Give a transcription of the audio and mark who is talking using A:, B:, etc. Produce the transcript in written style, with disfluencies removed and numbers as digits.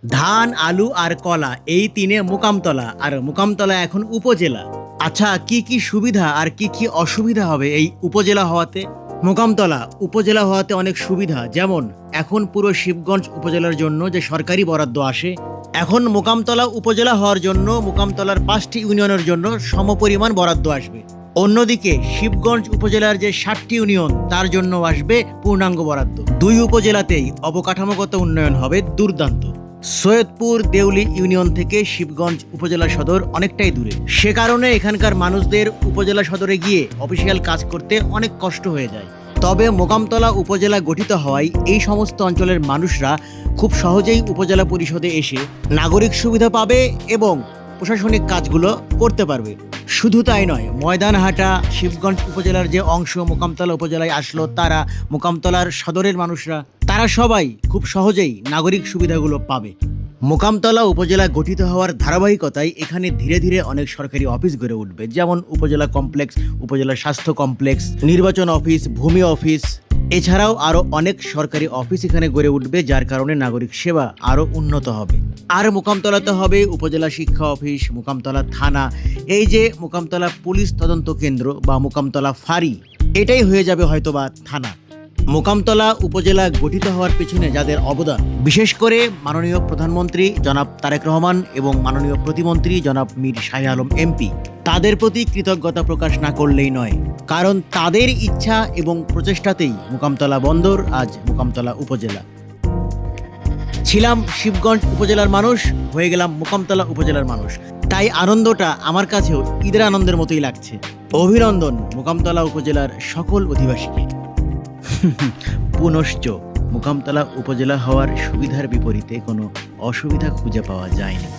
A: ধান, আলু আর কলা এই তিনে মোকামতলা, আর মোকামতলা এখন উপজেলা। আচ্ছা, কি কি সুবিধা আর কি কি অসুবিধা হবে এই উপজেলা হওয়াতে? মোকামতলা উপজেলা হওয়াতে অনেক সুবিধা, যেমন এখন পুরো শিবগঞ্জ উপজেলার জন্য যে সরকারি বরাদ্দ আসে, এখন মোকামতলা উপজেলা হওয়ার জন্য মোকামতলার 5টি ইউনিয়নের জন্য সমপরিমাণ বরাদ্দ আসবে। অন্যদিকে শিবগঞ্জ উপজেলার যে 7টি ইউনিয়ন তার জন্য আসবে পূর্ণাঙ্গ বরাদ্দ। দুই উপজেলাতেই অবকাঠামোগত উন্নয়ন হবে দুর্দান্ত। সৈয়দপুর দেউলি ইউনিয়ন থেকে শিবগঞ্জ উপজেলা সদর অনেকটাই দূরে, সে কারণে এখানকার মানুষদের উপজেলা সদরে গিয়ে অফিসিয়াল কাজ করতে অনেক কষ্ট হয়ে যায়। তবে মোকামতলা উপজেলা গঠিত হওয়ায় এই সমস্ত অঞ্চলের মানুষরা খুব সহজেই উপজেলা পরিষদে এসে নাগরিক সুবিধা পাবে এবং প্রশাসনিক কাজগুলো করতে পারবে। শুধু তাই নয়, ময়দানহাটা শিবগঞ্জ উপজেলার যে অংশ মোকামতলা উপজেলায় আসলো, তারা মোকামতলার সদরের মানুষরা তারা সবাই খুব সহজেই নাগরিক সুবিধাগুলো পাবে। মোকামতলা উপজেলা গঠিত হওয়ার ধারাবাহিকতায় এখানে ধীরে ধীরে অনেক সরকারি অফিস গড়ে উঠবে, যেমন উপজেলা কমপ্লেক্স, উপজেলা স্বাস্থ্য কমপ্লেক্স, নির্বাচন অফিস, ভূমি অফিস, এছাড়াও আরও অনেক সরকারি অফিস এখানে গড়ে উঠবে, যার কারণে নাগরিক সেবা আরও উন্নত হবে। আর মোকামতলাতে হবে উপজেলা শিক্ষা অফিস, মোকামতলা থানা, এই যে মোকামতলা পুলিশ তদন্ত কেন্দ্র বা মোকামতলা ফাঁড়ি, এটাই হয়ে যাবে হয়তোবা থানা। মোকামতলা উপজেলা গঠিত হওয়ার পেছনে যাদের অবদান, বিশেষ করে মাননীয় প্রধানমন্ত্রী জনাব তারেক রহমান এবং মাননীয় প্রতিমন্ত্রী জনাব মীর শাহ আলম এমপি, তাদের প্রতি কৃতজ্ঞতা প্রকাশ না করলেই নয়, কারণ তাদের ইচ্ছা এবং প্রচেষ্টাতেই মোকামতলা বন্দর আজ মোকামতলা উপজেলা। ছিলাম শিবগঞ্জ উপজেলার মানুষ, হয়ে গেলাম মোকামতলা উপজেলার মানুষ, তাই আনন্দটা আমার কাছেও ঈদের আনন্দের মতোই লাগছে। অভিনন্দন মোকামতলা উপজেলার সকল অধিবাসীকে। পুনশ্চ মোকামতলা উপজেলা হওয়ার সুবিধার বিপরীতে কোনো অসুবিধা খুঁজে পাওয়া যায়নি।